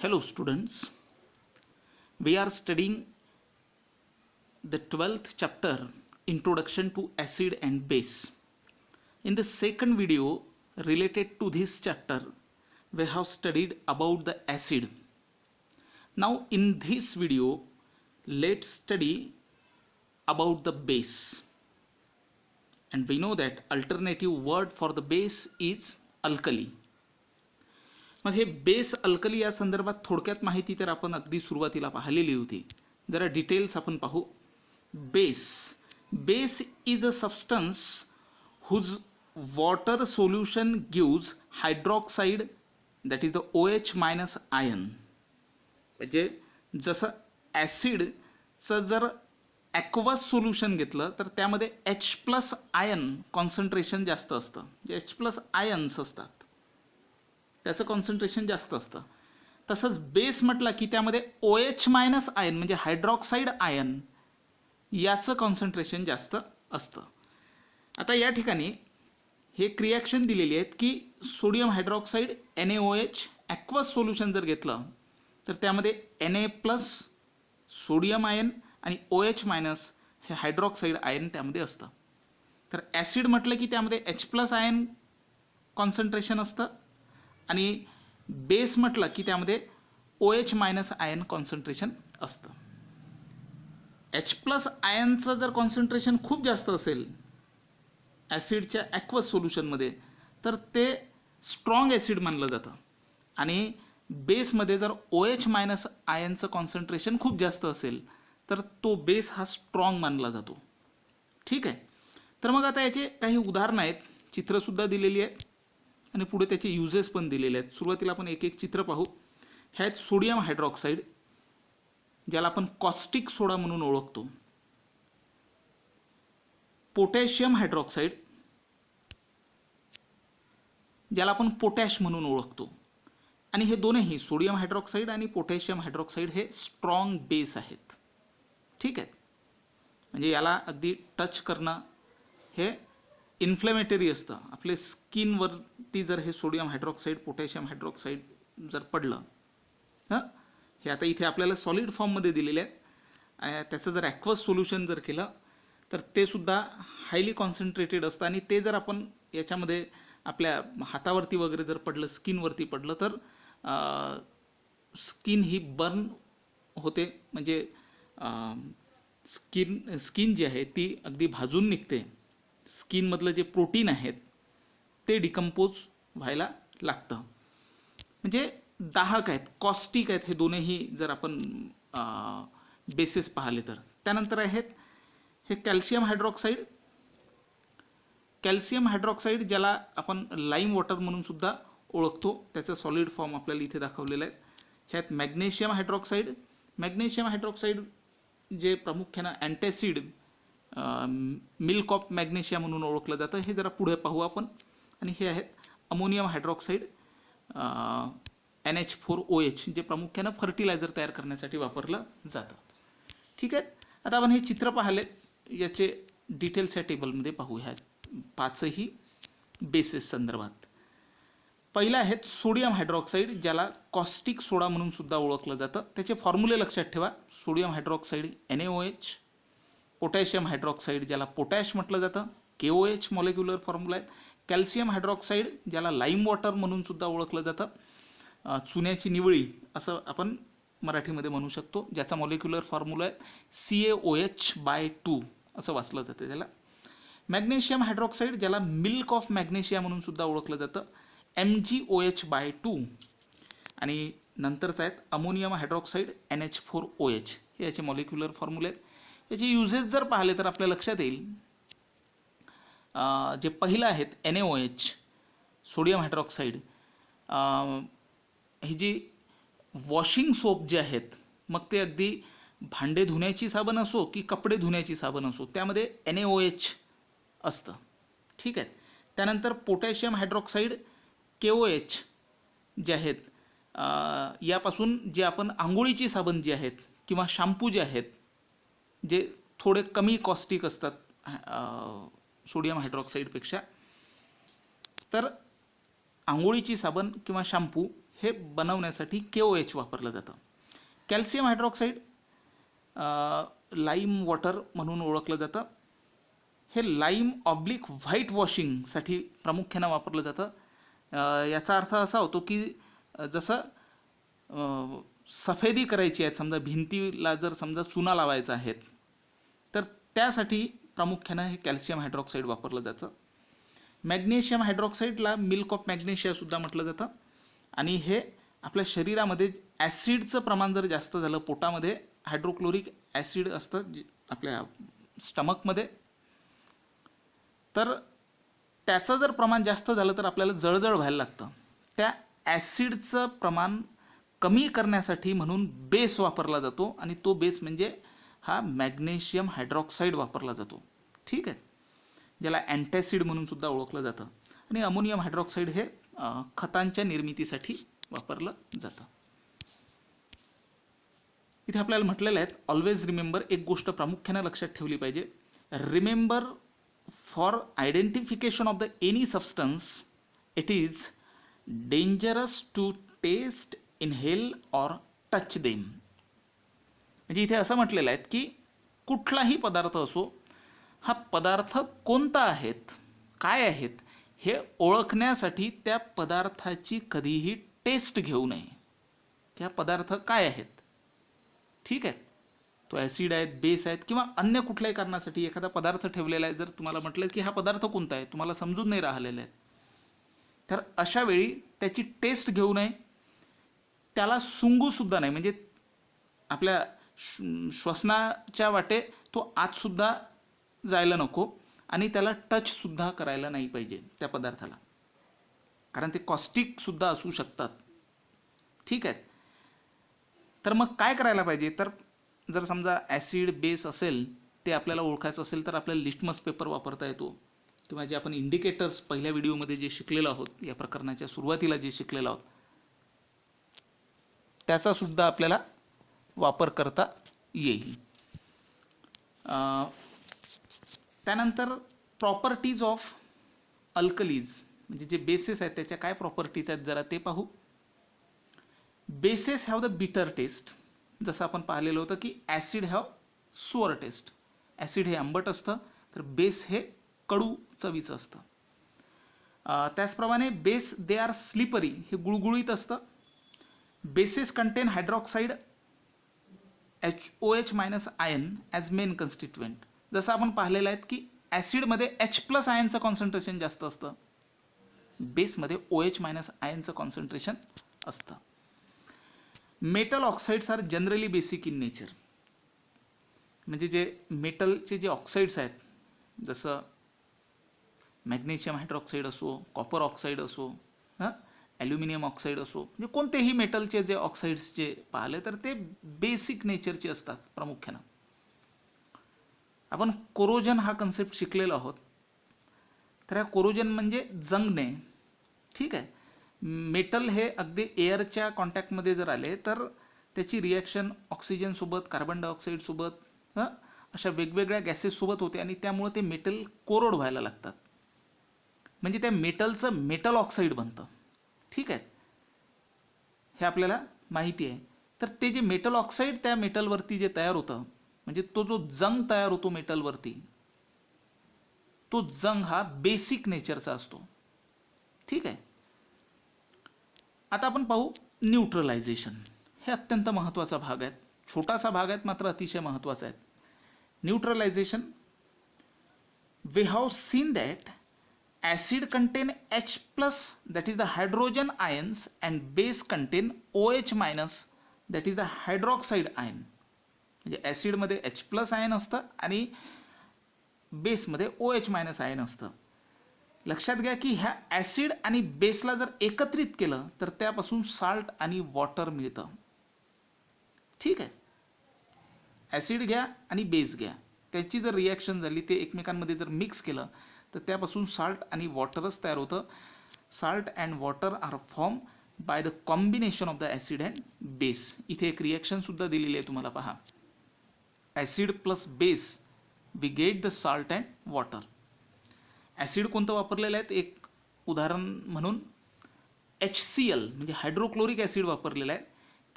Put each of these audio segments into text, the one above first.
Hello students, we are studying the 12th chapter Introduction to Acid and Base. In the second video related to this chapter, we have studied about the acid. Now in this video, let's study about the base. And we know that alternative word for the base is alkali. मग हे base alkali या संदर्भात थोडक्यात माहिती तर आपण अगदी सुरुवातीला पाहिलेली होती. जरा डिटेल्स आपण पाहू. Base is a substance whose water solution gives hydroxide that is the OH minus ion. म्हणजे जसं ॲसिडचं जर ॲक्वस सोल्युशन घेतलं तर त्यामध्ये H+ आयन कॉन्सन्ट्रेशन जास्त असतं. जे H+ आयन्स असतात त्याचं कॉन्सन्ट्रेशन जास्त असतं. तसंच बेस म्हटलं की त्यामध्ये OH मायनस आयन म्हणजे हायड्रॉक्साईड आयन याचं कॉन्सन्ट्रेशन जास्त असतं. आता या ठिकाणी हे रिॲक्शन दिलेली आहेत की सोडियम हायड्रॉक्साईड NaOH ॲक्वस सोल्युशन जर घेतलं तर त्यामध्ये Na+ सोडियम आयन आणि OH मायनस हे हायड्रॉक्साईड आयन त्यामध्ये असतं. तर ॲसिड म्हटलं की त्यामध्ये H+ आयन कॉन्सन्ट्रेशन असतं आणि बेस म्हटलं की त्यामध्ये OH मायनस आयन कॉन्सन्ट्रेशन असतं. H+ आयनचं जर कॉन्सन्ट्रेशन खूप जास्त असेल ॲसिडच्या ॲक्वस सोल्युशनमध्ये तर ते स्ट्रॉंग ॲसिड मानलं जातं आणि बेसमध्ये जर OH मायनस आयनचं कॉन्सन्ट्रेशन खूप जास्त असेल तर तो बेस हा स्ट्रॉंग मानला जातो. ठीक आहे. तर मग आता याचे काही उदाहरणं आहेत, चित्रसुद्धा दिलेली आहेत आणि पुढे त्याचे युजेस पण दिलेले आहेत. सुरुवातीला आपण एक एक चित्र पाहू. ह्यात सोडियम हायड्रॉक्साईड ज्याला आपण कॉस्टिक सोडा म्हणून ओळखतो, पोटॅशियम हायड्रॉक्साईड ज्याला आपण पोटॅश म्हणून ओळखतो, आणि हे दोन्ही सोडियम हायड्रॉक्साईड आणि पोटॅशियम हायड्रॉक्साईड हे स्ट्रॉंग बेस आहेत. ठीक आहे. म्हणजे याला अगदी टच करणं हे इन्फ्लेमेटरी असतं. आपले स्किनवरती जर हे सोडियम हायड्रॉक्साईड पोटॅशियम हायड्रॉक्साईड जर पडलं, हे आता इथे आपल्याला सॉलिड फॉर्ममध्ये दिलेले आहेत, त्याचं जर ॲक्वस सोल्युशन जर केलं तर ते सुद्धा हायली कॉन्सन्ट्रेटेड असतं आणि ते जर आपण याच्यामध्ये आपल्या हातावरती वगैरे जर पडलं, स्किनवरती पडलं तर स्किन ही बर्न होते. म्हणजे स्किन जी आहे ती अगदी भाजून निघते. स्किनमधलं जे प्रोटीन आहेत ते डिकम्पोज व्हायला लागतं. म्हणजे दाहक आहेत, कॉस्टिक आहेत हे दोन्ही जर आपण बेसिस पाहिले तर. त्यानंतर आहेत हे कॅल्शियम हायड्रॉक्साईड. कॅल्शियम हायड्रॉक्साईड ज्याला आपण लाईम वॉटर म्हणून सुद्धा ओळखतो, त्याचं सॉलिड फॉर्म आपल्याला इथे दाखवलेलं आहे. ह्यात मॅग्नेशियम हायड्रॉक्साईड. मॅग्नेशियम हायड्रॉक्साईड जे प्रामुख्यानं अँटॅसिड मिल्क ऑफ मॅग्नेशिया म्हणून ओळखलं जातं, हे जरा पुढे पाहू आपण. आणि हे आहेत अमोनियम हायड्रॉक्साईड NH4OH जे प्रामुख्यानं फर्टिलायझर तयार करण्यासाठी वापरलं जातं. ठीक आहे. आता आपण हे चित्र पाहिले, याचे डिटेल्स या टेबलमध्ये पाहू. ह्या पाचही बेसिस संदर्भात. पहिलं आहेत सोडियम हायड्रॉक्साईड ज्याला कॉस्टिक सोडा म्हणून सुद्धा ओळखलं जातं. त्याचे फॉर्म्युले लक्षात ठेवा. Sodium hydroxide NaOH, potassium hydroxide ज्याला पोटॅश म्हटलं जातं KOH मॉलिक्युलर फॉर्म्युला आहे. कॅल्शियम हायड्रॉक्साईड ज्याला लाईम वॉटर म्हणून सुद्धा ओळखलं जातं, चुन्याची निवळी असं आपण मराठीमध्ये म्हणू शकतो, ज्याचा मॉलिक्युलर फॉर्म्युला आहे CaOH/2 असं वाचलं जातं त्याला. मॅग्नेशियम हायड्रॉक्साईड ज्याला मिल्क ऑफ मॅग्नेशिया म्हणून सुद्धा ओळखलं जातं MgOH/2. आणि नंतरच आहेत अमोनियम हायड्रॉक्साईड NH4OH हे याचे मॉलिक्युलर फॉर्म्युले आहेत. याचे युजेस जर पाहिले तर आपल्या लक्षात येईल. जे पहिलं आहेत NaOH सोडियम हायड्रॉक्साईड, ही जी वॉशिंग सोप जे आहेत, मग ते अगदी भांडे धुण्याची साबण असो की कपडे धुण्याची साबण असो, त्यामध्ये NaOH असतं. ठीक आहे. त्यानंतर पोटॅशियम हायड्रॉक्साईड KOH जे आहेत, यापासून जे आपण आंघोळीची साबण जी आहेत किंवा शॅम्पू जे आहेत जे थोडे कमी कॉस्टिक असतात सोडियम हायड्रॉक्साईडपेक्षा, तर आंघोळीची साबण किंवा शॅम्पू हे बनवण्यासाठी KOH वापरलं जातं. कॅल्शियम हायड्रॉक्साईड लाईम वॉटर म्हणून ओळखलं जातं. हे लाईम ऑब्लिक व्हाईट वॉशिंगसाठी प्रामुख्यानं वापरलं जातं. याचा अर्थ असा होतो की जसं सफेदी करायची आहे, समजा भिंतीला जर समजा चुना लावायचा आहे तर त्यासाठी प्रामुख्यानं हे कॅल्शियम हायड्रॉक्साईड वापरलं जातं. मॅग्नेशियम हायड्रॉक्साईडला मिल्क ऑफ मॅग्नेशिया सुद्धा म्हटलं जातं. आणि हे आपल्या शरीरामध्ये ॲसिडचं प्रमाण जर जास्त झालं, पोटामध्ये हायड्रोक्लोरिक ॲसिड असतं आपल्या स्टमकमध्ये, तर त्याचं जर प्रमाण जास्त झालं तर आपल्याला जळजळ व्हायला लागतं. त्या ॲसिडचं प्रमाण कमी करण्यासाठी म्हणून बेस वापरला जातो आणि तो बेस म्हणजे हा मॅग्नेशियम हायड्रॉक्साईड वापरला जातो. ठीक आहे, ज्याला अँटॅसिड म्हणून सुद्धा ओळखलं जातं. आणि अमोनियम हायड्रॉक्साईड हे खतांच्या निर्मितीसाठी वापरलं जातं. इथे आपल्याला म्हटलेलं आहे, ऑलवेज रिमेंबर, एक गोष्ट प्रामुख्याने लक्षात ठेवली पाहिजे. Remember, for identification of the any substance it is dangerous to taste, inhale or touch them. म्हणजे इथे असं म्हटलेलं आहे की कुठलाही पदार्थ असो, हा पदार्थ कोणता आहेत, काय आहेत हे ओळखण्यासाठी त्या पदार्थाची कधीही टेस्ट घेऊ नये. त्या पदार्थ काय आहेत, ठीक आहे, तो ॲसिड आहेत, बेस आहेत किंवा अन्य कुठल्याही कारणासाठी एखादा पदार्थ ठेवलेला आहे, जर तुम्हाला म्हटलं की हा पदार्थ कोणता आहे, तुम्हाला समजून नाही राहिलेला आहे, तर अशा वेळी त्याची टेस्ट घेऊ नये, त्याला सुंगूसुद्धा नाही. म्हणजे आपल्या श्वसनाच्या वाटे तो आतसुद्धा जायला नको आणि त्याला टचसुद्धा करायला नाही पाहिजे त्या पदार्थाला, कारण ते कॉस्टिकसुद्धा असू शकतात. ठीक आहे, तर मग काय करायला पाहिजे, तर जर समजा ॲसिड बेस असेल, ते आपल्याला ओळखायचं असेल तर आपल्याला लिटमस पेपर वापरता येतो, किंवा जे आपण इंडिकेटर्स पहिल्या व्हिडिओमध्ये जे शिकलेलो आहोत, या प्रकरणाच्या सुरुवातीला जे शिकलेलो आहोत, त्याचासुद्धा आपल्याला वापर करता येईल. त्यानंतर प्रॉपर्टीज ऑफ अल्कलीज, म्हणजे जे बेसेस आहेत त्याच्या काय प्रॉपर्टीज आहेत जरा ते पाहू. Bases have the bitter taste, जसं आपण पाहिलेलं होतं की acid have sour taste. Acid हे आंबट असतं, तर बेस हे कडू चवीचं असतं. त्याचप्रमाणे बेस दे आर स्लिपरी, हे गुळगुळीत असतं. Bases contain hydroxide HOH minus ion as main constituent. जसं आपण पाहिलेलं आहे की ॲसिडमध्ये H+ आयनचं कॉन्सन्ट्रेशन जास्त असतं, बेसमध्ये OH मायनस आयनचं कॉन्सन्ट्रेशन असतं. Metal oxides are generally basic in nature. म्हणजे जे मेटलचे जे ऑक्साईड्स आहेत, जसं मॅग्नेशियम हायड्रॉक्साईड असो, कॉपर ऑक्साईड असो, ॲल्युमिनियम ऑक्साईड असो, म्हणजे कोणतेही मेटलचे जे ऑक्साईड्स जे पाहिले तर ते बेसिक नेचरचे असतात प्रामुख्यानं. आपण कोरोजन हा कन्सेप्ट शिकलेलो आहोत, तर ह्या कोरोजन म्हणजे जंगणे. ठीक आहे, मेटल हे अगदी एअरच्या कॉन्टॅक्टमध्ये जर आले तर त्याची रिॲक्शन ऑक्सिजनसोबत, कार्बन डायऑक्साईडसोबत, अशा वेगवेगळ्या गॅसेससोबत होते आणि त्यामुळे ते मेटल कोरोड व्हायला लागतात, म्हणजे त्या मेटलचं मेटल ऑक्साईड बनतं. ठीक आहे, हे आपल्याला माहिती आहे. तर ते जे मेटल ऑक्साईड त्या मेटलवरती जे तयार होतं, म्हणजे तो जो जंग तयार होतो मेटलवरती, तो जंग हा बेसिक नेचरचा असतो. ठीक आहे, आता आपण पाहू न्यूट्रलायझेशन. हे अत्यंत महत्त्वाचा भाग आहे, छोटासा भाग आहे मात्र अतिशय महत्त्वाचा आहे. Neutralisation, we have seen that acid contain H+, that is the hydrogen ions, and base contain OH-, that is the hydroxide ion. म्हणजे ॲसिडमध्ये H+ आयन असतं आणि बेसमध्ये OH- आयन असतं. लक्षात घ्या की ह्या ॲसिड आणि बेसला जर एकत्रित केलं तर त्यापासून साल्ट आणि वॉटर मिळतं. ठीक आहे, ॲसिड घ्या आणि बेस घ्या, त्याची जर रिॲक्शन झाली, ते एकमेकांमध्ये जर मिक्स केलं तर त्यापासून साल्ट आणि वॉटरच तयार होतं. Salt and water are form by the combination of the acid and base. इथे एक रिॲक्शनसुद्धा दिलेली आहे, तुम्हाला पहा. Acid plus base we get the salt and water. Acid कोणतं वापरलेलं आहे, एक उदाहरण म्हणून HCl म्हणजे हायड्रोक्लोरिक ॲसिड वापरलेला आहे,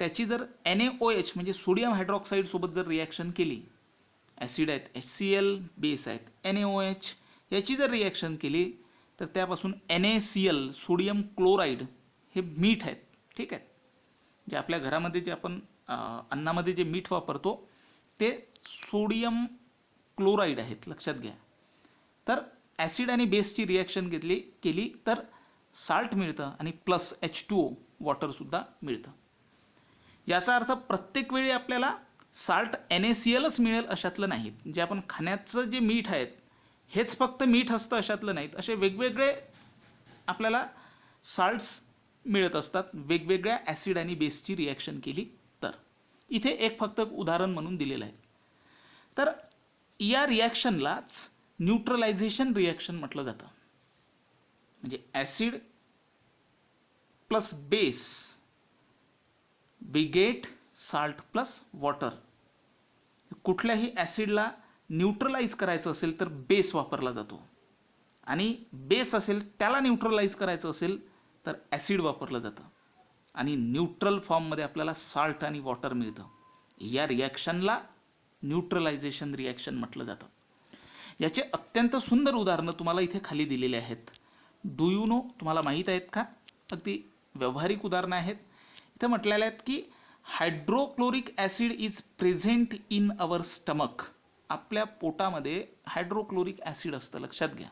त्याची जर NaOH म्हणजे सोडियम हायड्रॉक्साईड सोबत जर रिॲक्शन केली, ॲसिड आहेत HCl, बेस आहेत NaOH, याची जर रिॲक्शन केली तर त्यापासून NaCl सोडियम क्लोराईड हे मीठ आहेत, ठीक आहे. जे आपल्या घरामध्ये जे आपण अन्नामध्ये जे मीठ वापरतो ते सोडियम क्लोराईड आहेत, लक्षात घ्या. तर ॲसिड आणि बेसची रिॲक्शन केली तर साल्ट मिळतं आणि प्लस H2O वॉटरसुद्धा मिळतं. याचा अर्थ प्रत्येक वेळी आपल्याला साल्ट NaClच मिळेल अशातलं नाही. जे आपण खाण्याचं जे मीठ आहेत हेच फक्त मीठ असतं अशातलं नाहीत. असे वेगवेगळे आपल्याला साल्ट्स मिळत असतात वेगवेगळ्या ॲसिड आणि बेसची रिॲक्शन केली तर. इथे एक फक्त उदाहरण म्हणून दिलेलं आहे. तर या रिॲक्शनलाच न्यूट्रलायझेशन रिॲक्शन म्हटलं जातं. म्हणजे acid plus base बिगेट salt plus water. कुठल्याही ॲसिडला न्यूट्रलाइज करायचं असेल तर बेस वापरला जातो, आणि बेस असेल त्याला न्यूट्रलाइज करायचं असेल तर ॲसिड वापरलं जातं, आणि न्यूट्रल फॉर्ममध्ये आपल्याला साल्ट आणि वॉटर मिळतं. या रिॲक्शनला न्यूट्रलायझेशन रिॲक्शन म्हटलं जातं. याचे अत्यंत सुंदर उदाहरणं तुम्हाला इथे खाली दिलेले आहेत. डू यू नो, तुम्हाला माहीत आहेत का? अगदी व्यावहारिक उदाहरणं आहेत. इथं म्हटलेलं आहेत की hydrochloric acid is present in our stomach. आपल्या पोटामध्ये हायड्रोक्लोरिक ॲसिड असतं, लक्षात घ्या,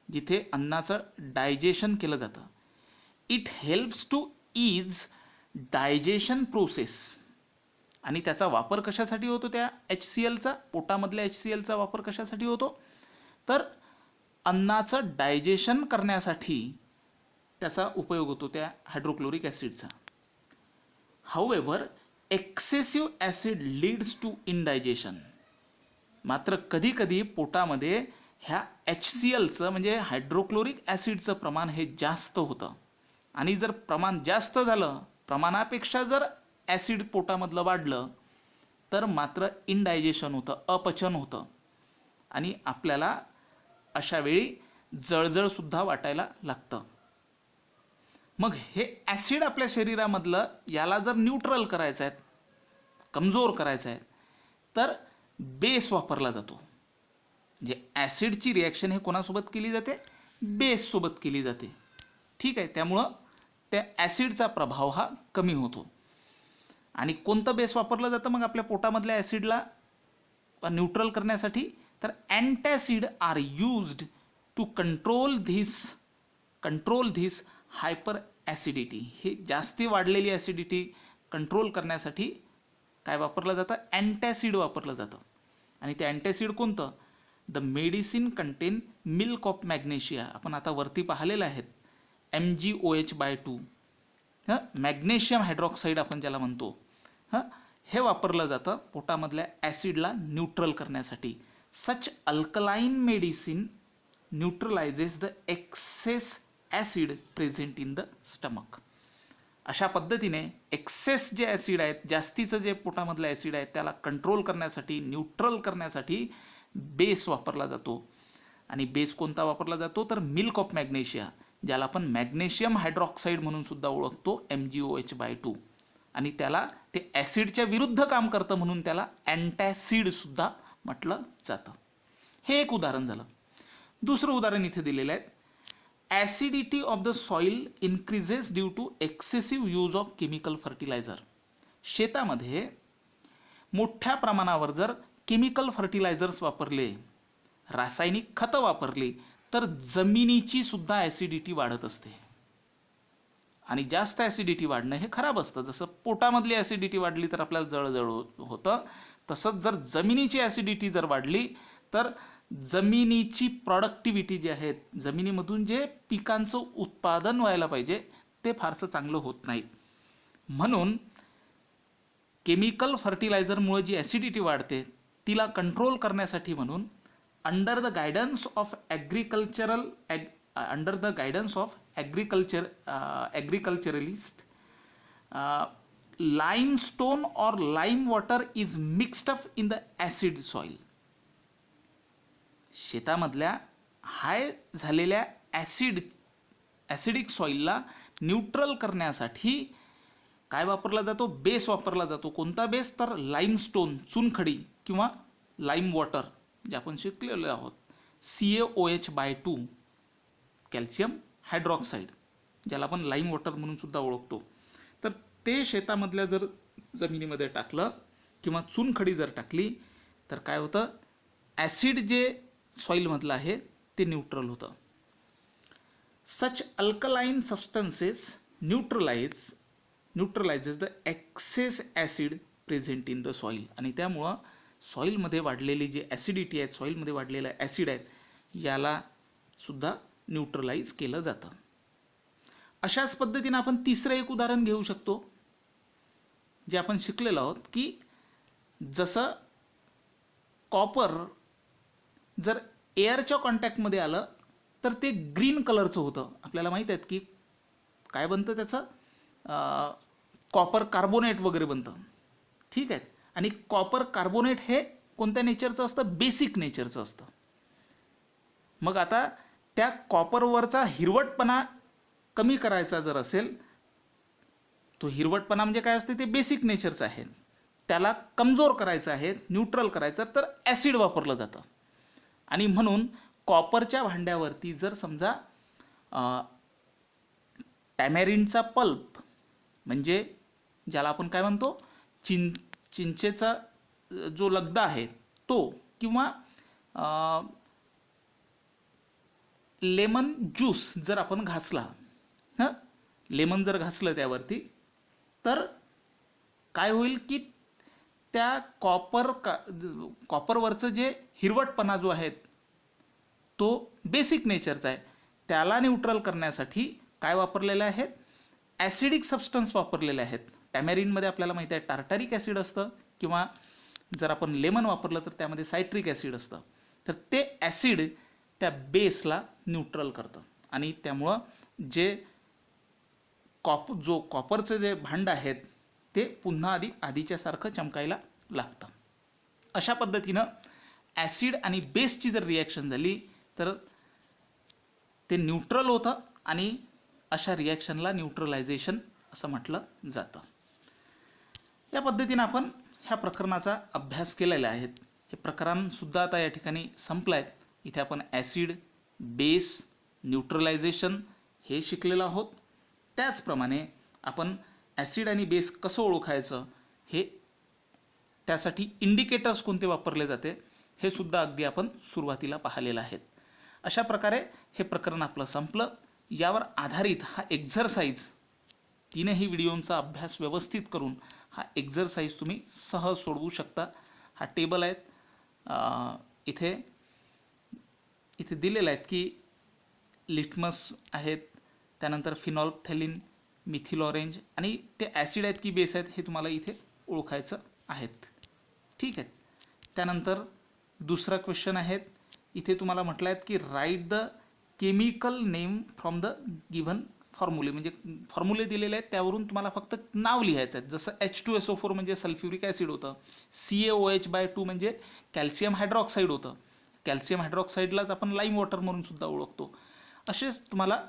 जिथे अन्नाचं डायजेशन केलं जातं. It helps to ease digestion process. आणि त्याचा वापर कशासाठी होतो? त्या HClचा, पोटामधल्या HClचा वापर कशासाठी होतो? तर अन्नाचं डायजेशन करण्यासाठी त्याचा उपयोग होतो, त्या हायड्रोक्लोरिक ॲसिडचा. However excessive acid leads to indigestion. मात्र कधी कधी पोटामध्ये ह्या HClचं म्हणजे हायड्रोक्लोरिक ॲसिडचं प्रमाण हे जास्त होतं, आणि जर प्रमाण जास्त झालं, प्रमाणापेक्षा जर ॲसिड पोटामधलं वाढलं, तर मात्र इनडायजेशन होतं, अपचन होतं, आणि आपल्याला अशा वेळी जळजळसुद्धा वाटायला लागतं. मग हे ॲसिड आपल्या शरीरामधलं याला जर न्यूट्रल करायचं आहे, कमजोर करायचं आहे, तर बेस वापरला जातो. म्हणजे ॲसिडची रिॲक्शन हे कोणासोबत केली जाते? बेससोबत केली जाते, ठीक आहे. त्यामुळं त्या ॲसिडचा प्रभाव हा कमी होतो. आणि कोणतं बेस वापरलं जातं मग आपल्या पोटामधल्या ॲसिडला न्यूट्रल करण्यासाठी? तर antacid are used to control this hyper acidity. हे जास्ती वाढलेली ॲसिडिटी कंट्रोल करण्यासाठी काय वापरलं जातं? अँटॅसिड वापरलं जातं. आणि ते अँटॅसिड कोणतं? The medicine content milk of magnesia. आपण आता वरती पाहिलेलं आहेत, MgOH/2, मॅग्नेशियम हायड्रॉक्साईड आपण ज्याला म्हणतो, हे वापरलं जातं पोटामधल्या ॲसिडला न्यूट्रल करण्यासाठी. Such alkaline medicine neutralises the excess acid present in the stomach. अशा पद्धतीने एक्सेस जे ॲसिड आहेत, जास्तीचं जे पोटामधलं ॲसिड आहे, त्याला कंट्रोल करण्यासाठी, न्यूट्रल करण्यासाठी बेस वापरला जातो. आणि बेस कोणता वापरला जातो? तर मिल्क ऑफ मॅग्नेशिया, ज्याला आपण मॅग्नेशियम हायड्रॉक्साईड म्हणून सुद्धा ओळखतो, MgOH/2. आणि त्याला ते ॲसिडच्या विरुद्ध काम करतं म्हणून त्याला अँटॅसिड सुद्धा म्हटलं जातं. हे एक उदाहरण झालं. दुसरं उदाहरण इथे दिलेलं आहे. Acidity of the soil increases due to excessive use of chemical fertiliser. शेतामध्ये मोठ्या प्रमाणावर जर केमिकल फर्टिलायझर्स वापरले, रासायनिक खतं वापरली, तर जमिनीची सुद्धा ॲसिडिटी वाढत असते. आणि जास्त ॲसिडिटी वाढणं हे खराब असतं. जसं पोटामधली ॲसिडिटी वाढली तर आपल्याला जळजळ होतं, तसंच जर जमिनीची ॲसिडिटी जर वाढली तर जमिनीची प्रॉडक्टिव्हिटी जी आहे, जमिनीमधून जे पिकांचं उत्पादन व्हायला पाहिजे ते फारसं चांगलं होत नाही. म्हणून केमिकल फर्टिलायझरमुळे जी ॲसिडिटी वाढते तिला कंट्रोल करण्यासाठी म्हणून under the guidance of agriculturalist limestone or lime water is mixed up in the acid soil. शेतामधल्या हाय झालेल्या ॲसिड ॲसिडिक सॉईलला न्यूट्रल करण्यासाठी काय वापरला जातो? बेस वापरला जातो. कोणता बेस? तर लाईमस्टोन, चुनखडी किंवा लाईम वॉटर, जे आपण शिकलेलो आहोत. CaOH/2 कॅल्शियम हायड्रॉक्साईड, ज्याला आपण लाईम वॉटर म्हणून सुद्धा ओळखतो. तर ते शेतामधल्या जर जमिनीमध्ये टाकलं किंवा चुनखडी जर टाकली तर काय होतं? ॲसिड जे सॉईलमधलं आहे ते न्यूट्रल होतं. Such alkaline substances neutralises the excess acid present in the soil. आणि त्यामुळं सॉईलमध्ये वाढलेली जी ॲसिडिटी आहे, सॉईलमध्ये वाढलेलं ॲसिड आहेत, याला सुद्धा न्यूट्रलाइज केलं जातं. अशाच पद्धतीने आपण तिसरं एक उदाहरण घेऊ शकतो, जे आपण शिकलेलो आहोत, की जसं कॉपर जर एअरच्या कॉन्टॅक्टमध्ये आलं तर ते ग्रीन कलरचं होतं. आपल्याला माहीत आहेत की काय बनतं त्याचं? कॉपर कार्बोनेट वगैरे बनतं. ठीक आहे. आणि कॉपर कार्बोनेट हे कोणत्या नेचरचं असतं? बेसिक नेचरचं असतं. मग आता त्या कॉपरवरचा हिरवटपणा कमी करायचा जर असेल, तो हिरवटपणा म्हणजे काय असते? ते बेसिक नेचरचं आहे. त्याला कमजोर करायचं आहे, न्यूट्रल करायचं, तर ॲसिड वापरलं जातं. आणि म्हणून कॉपरच्या भांड्यावरती जर समजा टॅमॅरिनचा पल्प, म्हणजे ज्याला आपण काय म्हणतो, चिंचेचा जो लगदा आहे तो, किंवा लेमन ज्यूस जर आपण घासला, लेमन जर घासलं त्यावरती, तर काय होईल की त्या कॉपरवरचं जे हिरवटपणा जो आहे तो बेसिक नेचरचा आहे, त्याला न्यूट्रल करण्यासाठी काय वापरलेले आहेत? ॲसिडिक सबस्टन्स वापरलेले आहेत. टॅमॅरिनमध्ये आपल्याला माहिती आहे टार्टारिक ॲसिड असतं, किंवा जर आपण लेमन वापरलं तर त्यामध्ये सायट्रिक ॲसिड असतं. तर ते ॲसिड त्या बेसला न्यूट्रल करतं आणि त्यामुळं जे कॉपरचं जे भांडं आहेत ते पुन्हा आधीच्यासारखं चमकायला लागतं. अशा पद्धतीनं ॲसिड आणि बेसची जर रिॲक्शन झाली तर ते न्यूट्रल होतं आणि अशा रिॲक्शनला न्यूट्रलायझेशन असं म्हटलं जातं. या पद्धतीनं आपण ह्या प्रकरणाचा अभ्यास केलेला आहे. हे प्रकरणसुद्धा आता या ठिकाणी संपलं आहे. इथे आपण ॲसिड, बेस, न्यूट्रलायझेशन हे शिकलेलो आहोत. त्याचप्रमाणे आपण ॲसिड आणि बेस कसं ओळखायचं, हे त्यासाठी इंडिकेटर्स कोणते वापरले जाते हे सुद्धा अगदी आपण सुरुवातीला पाहिलेलं आहे. अशा प्रकारे हे प्रकरण आपलं संपलं. यावर आधारित हा एक्झरसाइज, तीनही व्हिडिओंचा अभ्यास व्यवस्थित करून हा एक्झरसाइज तुम्ही सहज सोडवू शकता. हा टेबल आहेत, इथे दिलेला आहेत की लिटमस आहेत, त्यानंतर फिनॉल्फथॅलीन, मिथिल ऑरेंज, आणि ते ॲसिड आहेत की बेस आहेत हे तुम्हाला इथे ओळखायचं आहेत. ठीक आहे. त्यानंतर दुसरा क्वेश्चन आहेत, इथे तुम्हाला म्हटलं आहेत की write the chemical name from the given फॉर्म्युले, म्हणजे फॉर्म्युले दिलेले आहेत त्यावरून तुम्हाला फक्त नाव लिहायचं आहे. जसं H2SO4 म्हणजे सल्फ्युरिक ॲसिड होतं, CaOH/2 म्हणजे कॅल्शियम हायड्रॉक्साईड होतं. कॅल्शियम हायड्रॉक्साईडलाच आपण लाईम वॉटर म्हणून सुद्धा ओळखतो. असेच तुम्हाला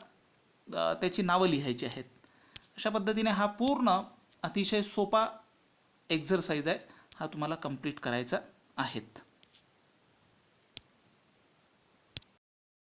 त्याची नावं लिहायची आहेत. अशा पद्धतीने हा पूर्ण अतिशय सोपा एक्झरसाइज आहे, हा तुम्हाला कंप्लीट करायचा आहे.